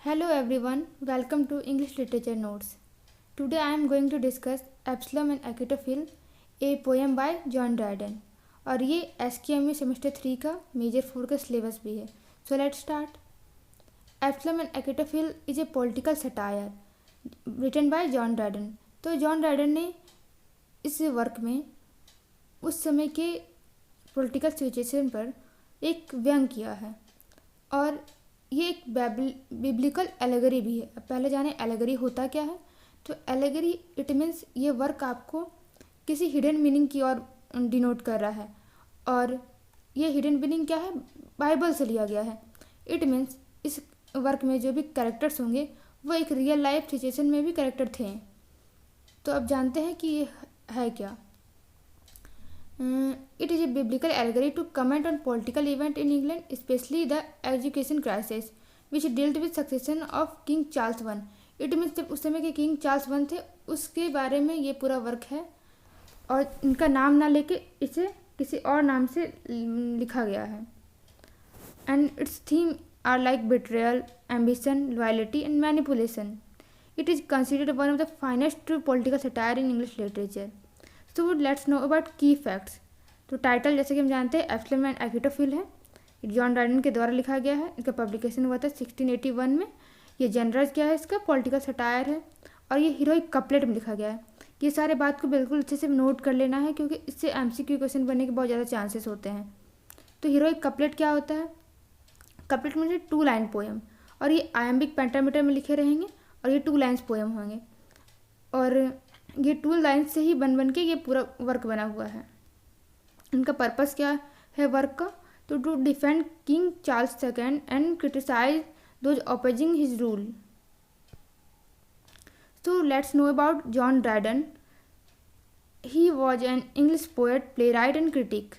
Hello everyone, welcome to English Literature Notes. Today I am going to discuss Absalom and Achitophel, a poem by John Dryden. और ये SQMU semester 3 का major 4 का syllabus भी है. So let's start. Absalom and Achitophel is a political satire written by John Dryden. तो John Dryden ने इस work में उस समय के पॉलिटिकल सिचुएशन पर एक व्यंग किया है और ये एक बिब्लिकल एलेगरी भी है. अब पहले जाने एलेगरी होता क्या है. तो एलेगरी इट मीन्स ये वर्क आपको किसी हिडन मीनिंग की ओर डिनोट कर रहा है और ये हिडन मीनिंग क्या है, बाइबल से लिया गया है. इट मीन्स इस वर्क में जो भी कैरेक्टर्स होंगे वो एक रियल लाइफ सिचुएशन में भी कैरेक्टर थे. तो अब जानते हैं कि ये है क्या. It is a biblical allegory to comment on political event in England, especially the education crisis, which dealt with succession of King Charles I. It means जब उस समय के किंग चार्ल्स वन थे उसके बारे में ये पूरा वर्क है और इनका नाम ना लेके इसे किसी और नाम से लिखा गया है. And its theme are like betrayal, ambition, loyalty and manipulation. It is considered one of the finest true political satire in English literature. तो लेट्स नो अबाउट की फैक्ट्स. तो टाइटल जैसे कि हम जानते हैं एब्सलम एंड एचिटोफिल है. John Dryden के द्वारा लिखा गया है. इसका पब्लिकेशन हुआ था 1681 में. ये जनरल क्या है, इसका पॉलिटिकल सटायर है और ये हीरोइक कपलेट में लिखा गया है. ये सारे बात को बिल्कुल अच्छे से नोट कर लेना है क्योंकि इससे MCQ क्वेश्चन बनने के बहुत ज़्यादा चांसेस होते हैं. तो हीरोइक कपलेट क्या होता है. कपलेट में 2 लाइन पोएम और ये आयम्बिक पेंटामीटर में लिखे रहेंगे और ये 2 लाइन्स पोएम होंगे और ये 2 लाइन्स से ही बन के ये पूरा वर्क बना हुआ है. इनका पर्पस क्या है वर्क का. तो to defend King Charles second and criticize those opposing his rule. तो let's know about John Dryden. He was an English poet, playwright and critic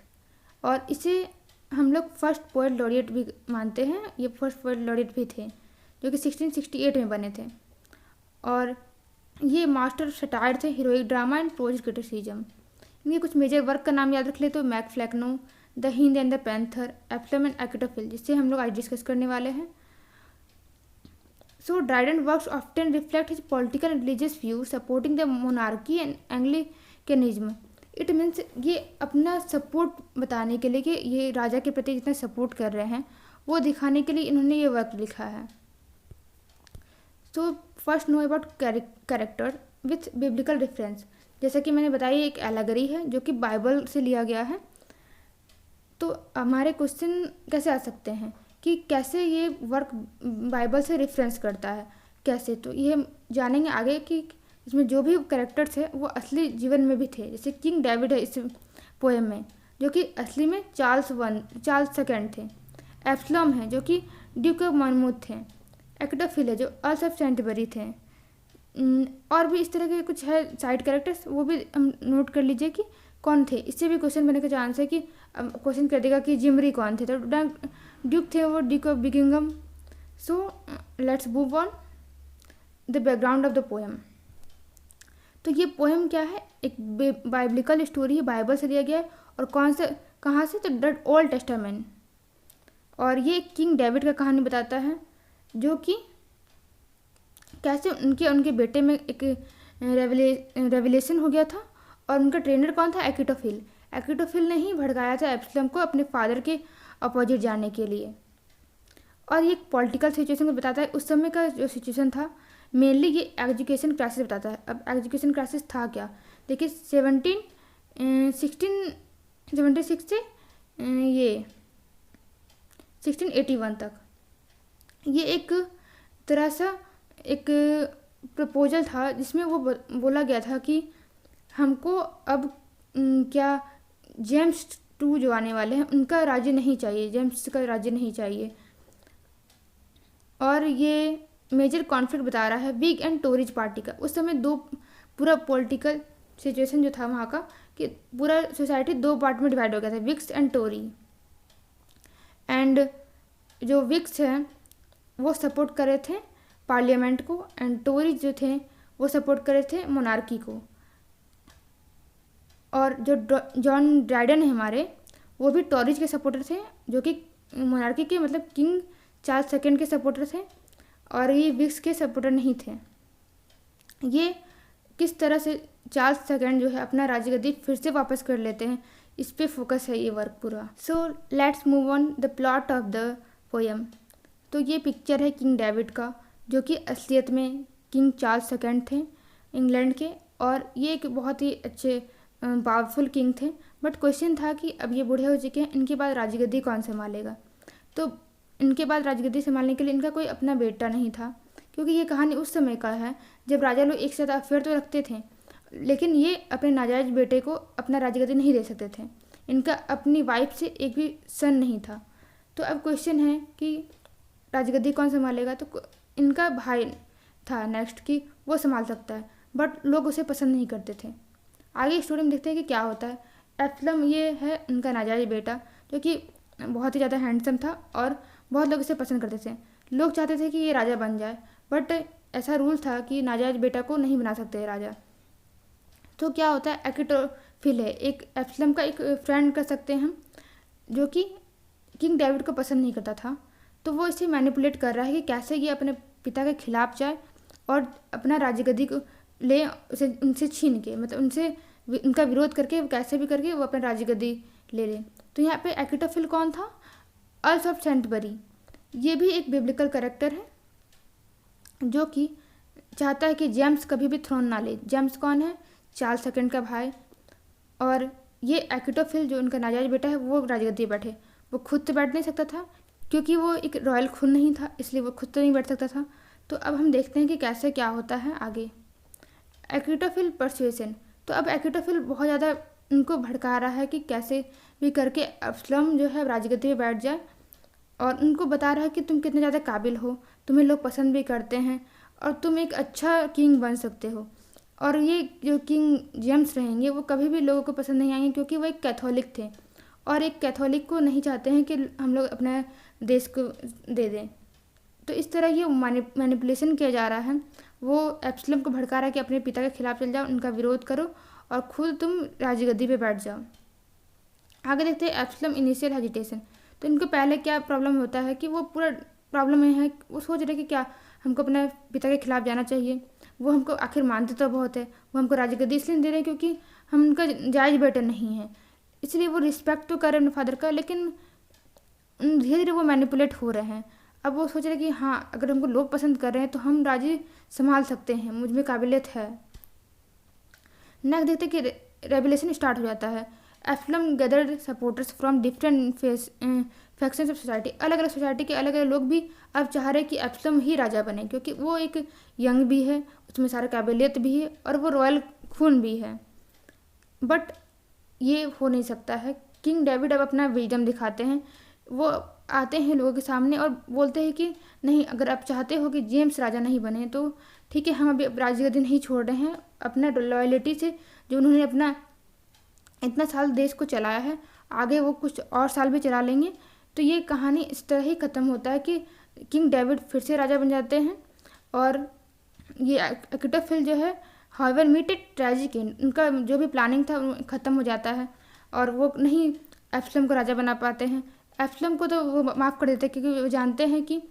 और इसे हम लोग फर्स्ट पोएट लॉरिएट भी मानते हैं. ये फर्स्ट पोएट लॉरिएट भी थे जो कि 1668 में बने थे और ये मास्टर सटायर थे, heroic drama and prose criticism. इनके कुछ मेजर वर्क का नाम याद रख ले तो Mac Flecknoe, the Hind and the Panther, Absalom and Achitophel, जिससे हम लोग आज डिस्कस करने वाले हैं. So Dryden works often reflect his political and religious view supporting the monarchy and Anglicanism. It means ये अपना सपोर्ट बताने के लिए कि ये राजा के प्रति जितना सपोर्ट कर रहे हैं वो दिखाने के लिए इन्होंने ये वर्क लिखा है. तो first know about character with biblical reference. जैसा कि मैंने बताया एक एलेगरी है जो कि बाइबल से लिया गया है. तो हमारे क्वेश्चन कैसे आ सकते हैं कि कैसे ये वर्क बाइबल से रेफरेंस करता है, कैसे. तो ये जानेंगे आगे कि इसमें जो भी कैरेक्टर्स है वो असली जीवन में भी थे. जैसे किंग डेविड है इस पोएम में जो कि असली में चार्ल्स सेकेंड थे. एब्सलम है जो कि ड्यूक ऑफ मॉनमूथ थे. एचिटोफिल है जो अर्ल्स ऑफ सेंटबरी थे. और भी इस तरह के कुछ है साइड कैरेक्टर्स, वो भी हम नोट कर लीजिए कि कौन थे. इससे भी क्वेश्चन बनने का चांस है कि क्वेश्चन कर देगा कि जिमरी कौन थे. तो ड्यूक थे वो Duke of Buckingham. So let's move on the background of the poem. तो ये पोएम क्या है, एक बाइबलिकल स्टोरी है, बाइबल से लिया गया है. और कहाँ से, तो द ओल्ड टेस्टामेंट. और ये किंग डेविड का कहानी बताता है जो कि कैसे उनके बेटे में एक रेवलेशन हो गया था और उनका ट्रेनर कौन था, एचिटोफिल. एचिटोफिल ने ही भड़काया था एब्सलम को अपने फादर के अपोजिट जाने के लिए. और ये एक पॉलिटिकल सिचुएशन को बताता है. उस समय का जो सिचुएशन था मेनली ये एजुकेशन क्राइसिस बताता है. अब एजुकेशन क्राइसिस था क्या, देखिए 1676 से ये 1681 तक ये एक तरह सा एक प्रपोजल था जिसमें वो बोला गया था कि हमको अब क्या जेम्स 2 जो आने वाले हैं उनका राज्य नहीं चाहिए, जेम्स का राज्य नहीं चाहिए. और ये मेजर कॉन्फ्लिक्ट बता रहा है विग एंड टोरीज पार्टी का. उस समय पूरा पॉलिटिकल सिचुएशन जो था वहाँ का कि पूरा सोसाइटी 2 पार्ट में डिवाइड हो गया था, विग्स एंड टोरी. एंड जो विग्स हैं वो सपोर्ट कर रहे थे पार्लियामेंट को एंड टोरीज जो थे वो सपोर्ट कर रहे थे मोनार्की को. और जो जॉन ड्राइडन है हमारे वो भी टोरीज के सपोर्टर थे जो कि मोनार्की के मतलब किंग चार्ल्स सेकेंड के सपोर्टर थे. और ये विक्स के सपोर्टर नहीं थे। ये किस तरह से चार्ल्स सेकंड जो है अपना राजगद्दी फिर से वापस कर लेते हैं, इस पे फोकस है ये वर्क पूरा। सो let's move on the plot of the poem. तो ये पिक्चर है किंग डेविड का, जो कि असलियत में किंग चार्ल्स सेकंड थे इंग्लैंड के, और ये एक बहुत ही अच्छे पावरफुल किंग थे। बट क्वेश्चन था कि अब ये बूढ़े हो चुके हैं, इनके बाद राजगद्दी कौन संभालेगा। तो इनके बाद राजगद्दी संभालने के लिए इनका कोई अपना बेटा नहीं था, क्योंकि ये कहानी उस समय का है जब राजा लोग एक साथ अफेयर तो रखते थे, लेकिन ये अपने नाजायज बेटे को अपना राजगद्दी नहीं दे सकते थे। इनका अपनी वाइफ से एक भी सन नहीं था। तो अब क्वेश्चन है कि राजगद्दी कौन संभालेगा। तो इनका भाई था नेक्स्ट कि वो संभाल सकता है, बट लोग उसे पसंद नहीं करते थे। आगे स्टोरी में देखते हैं कि क्या होता है। एब्सलम ये है उनका नाजायज बेटा, जो कि बहुत ही ज़्यादा हैंडसम था और बहुत लोग इसे पसंद करते थे। लोग चाहते थे कि ये राजा बन जाए, बट ऐसा रूल था कि नाजायज बेटा को नहीं बना सकते राजा। तो क्या होता है, अकिटोफिल है एक एब्सलम का एक फ्रेंड कर सकते हैं हम, जो कि किंग डेविड को पसंद नहीं करता था। तो वो इसे मैनिपुलेट कर रहा है कि कैसे ये अपने पिता के खिलाफ जाए और अपना राजगद्दी को ले, उसे उनसे छीन के, मतलब उनसे उनका विरोध करके कैसे भी करके वो अपना राजगद्दी ले ले। तो यहाँ पे अकिटोफिल कौन था, अर्ल्स ऑफ सेंटबरी। ये भी एक बिब्लिकल कैरेक्टर है जो कि चाहता है कि जेम्स कभी भी थ्रोन ना ले। जेम्स कौन है, चार्ल्स सेकंड का भाई। और ये अकिटोफिल जो उनका नाजायज बेटा है वो राजगद्दी पे बैठे। वो खुद तो बैठ नहीं सकता था क्योंकि वो एक रॉयल खून नहीं था, इसलिए वो खुद तो नहीं बैठ सकता था। तो अब हम देखते हैं कि कैसे क्या होता है आगे। अकिटोफिल परसुएशन। तो अब अकिटोफिल बहुत ज़्यादा उनको भड़का रहा है कि कैसे भी करके अब्सलम जो है राजगद्दी पे बैठ जाए, और उनको बता रहा है कि तुम कितने ज़्यादा काबिल हो, तुम्हें लोग पसंद भी करते हैं और तुम एक अच्छा किंग बन सकते हो। और ये जो किंग जेम्स रहेंगे वो कभी भी लोगों को पसंद नहीं आएंगे, क्योंकि वो एक कैथोलिक थे और एक कैथोलिक को नहीं चाहते हैं कि हम लोग अपने देश को दे दें। तो इस तरह ये मैनिपुलेशन किया जा रहा है। वो एब्सलम को भड़का रहा है कि अपने पिता के खिलाफ चल जाओ, उनका विरोध करो और खुद तुम राजगद्दी पे बैठ जाओ। आगे देखते हैं एब्सलम इनिशियल हेजिटेशन। तो इनको पहले क्या प्रॉब्लम होता है कि वो पूरा प्रॉब्लम में है, वो सोच रहे कि क्या हमको अपने पिता के खिलाफ जाना चाहिए। वो हमको आखिर मानते तो बहुत है, वो हमको राजगद्दी इसलिए दे रहे हैं क्योंकि हम उनका जायज बेटे नहीं हैं, इसलिए वो रिस्पेक्ट तो कर रहे हैं अपने फादर का, लेकिन धीरे धीरे वो मैनिपुलेट हो रहे हैं। अब वो सोच रहे कि हाँ, अगर हमको लोग पसंद कर रहे हैं तो हम राज्य संभाल सकते हैं, मुझ में काबिलियत है। नेक्स्ट देखते कि रेवोल्यूशन स्टार्ट हो जाता है। Absalom gathered supporters from different factions of society. अलग अलग सोसाइटी के अलग अलग लोग भी अब चाह रहे हैं कि एब्सलम ही राजा बने, क्योंकि वो एक यंग भी है, उसमें सारा काबिलियत भी है और वो रॉयल खून भी है। बट ये हो नहीं सकता है। किंग डेविड अब अपना विजडम दिखाते हैं। वो आते हैं लोगों के सामने और बोलते हैं कि नहीं, अगर आप चाहते हो कि जेम्स राजा नहीं बने तो ठीक है, हम अभी राजगद्दी नहीं छोड़ रहे हैं। अपना लॉयल्टी से जो उन्होंने अपना इतना साल देश को चलाया है, आगे वो कुछ और साल भी चला लेंगे। तो ये कहानी इस तरह ही ख़त्म होता है कि किंग डेविड फिर से राजा बन जाते हैं और ये अकिटोफिल जो है however meet it tragic end. उनका जो भी प्लानिंग था वो ख़त्म हो जाता है और वो नहीं एब्सलम को राजा बना पाते हैं। एब्सलम को तो वो माफ़ कर देते हैं क्योंकि वो जानते हैं कि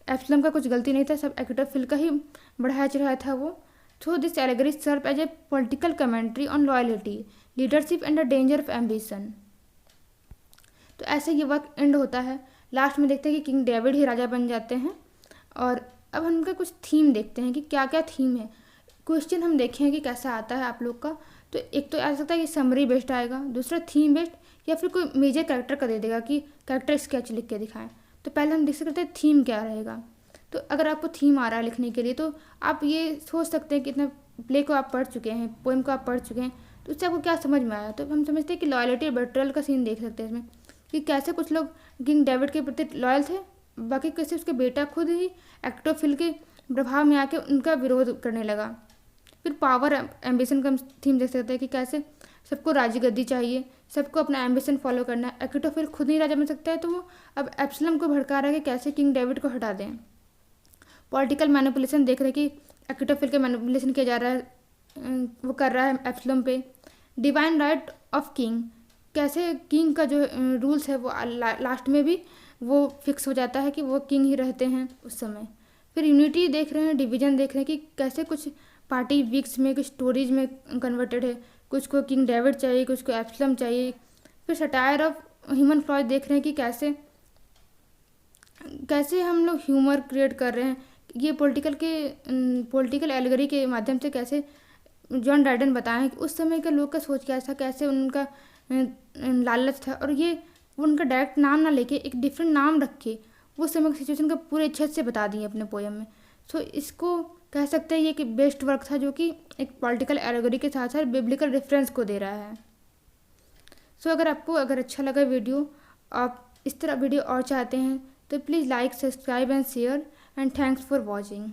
एब्सलम का कुछ गलती नहीं था, सब अकिटोफिल का ही बढ़ाया चढ़ाया था वो। So this allegory serves as a political commentary on loyalty, leadership and the danger of ambition. तो ऐसे ये वर्क एंड होता है। लास्ट में देखते हैं कि किंग डेविड ही राजा बन जाते हैं। और अब हम उनका कुछ थीम देखते हैं कि क्या क्या थीम है। क्वेश्चन हम देखें कि कैसा आता है आप लोग का। तो एक तो आ सकता है कि समरी बेस्ड आएगा, दूसरा थीम बेस्ड, या फिर कोई मेजर कैरेक्टर का दे देगा कि कैरेक्टर स्केच लिख के दिखाएं। तो पहले हम देख सकते हैं थीम क्या रहेगा। तो अगर आपको थीम आ रहा है लिखने के लिए तो आप ये सोच सकते हैं कि इतना प्ले को आप पढ़ चुके हैं, पोएम को आप पढ़ चुके हैं, तो उससे आपको क्या समझ में आया। तो हम समझते हैं कि लॉयल्टी और बेट्रेयल का सीन देख सकते हैं इसमें, कि कैसे कुछ लोग किंग डेविड के प्रति लॉयल थे, बाकी कैसे उसके बेटा खुद ही अकिटोफिल के प्रभाव में आके उनका विरोध करने लगा। फिर पावर एम्बिशन का थीम देख सकते हैं कि कैसे सबको राजगद्दी चाहिए, सबको अपना एम्बिशन फॉलो करना है। अकिटोफिल खुद नहीं राजा बन सकता है तो वो अब एब्सलम को भड़का रहा है कि कैसे किंग डेविड को हटा दें। पॉलिटिकल मैनिपुलेशन देख रहे हैं कि अकिटोफिल के मैनिपुलेशन किया जा रहा है, वो कर रहा है एब्सलम पे। डिवाइन राइट ऑफ किंग, कैसे किंग का जो रूल्स है वो लास्ट में भी वो फिक्स हो जाता है कि वो किंग ही रहते हैं उस समय। फिर यूनिटी देख रहे हैं, डिवीजन देख रहे हैं कि कैसे कुछ पार्टी वीक्स में, कुछ स्टोरीज में कन्वर्टेड है, कुछ को किंग डेविड चाहिए, कुछ को एब्सलम चाहिए। फिर सटायर ऑफ ह्यूमन फ्लॉज देख रहे हैं कि कैसे कैसे हम लोग ह्यूमर क्रिएट कर रहे हैं। ये पॉलिटिकल एलिगरी के माध्यम से कैसे जॉन ड्राइडन बताएं कि उस समय के लोग का सोच कैसा, कैसे उनका लालच था, और ये वो उनका डायरेक्ट नाम ना लेके एक डिफरेंट नाम रख के वो समय की सिचुएशन का पूरे अच्छे से बता दिए अपने पोएम में। सो इसको कह सकते हैं ये कि बेस्ट वर्क था, जो कि एक पॉलिटिकल एलिगरी के साथ साथ बिब्लिकल रेफरेंस को दे रहा है। सो अगर अच्छा लगा वीडियो, आप इस तरह वीडियो और चाहते हैं तो please like, subscribe and share, and thanks for watching.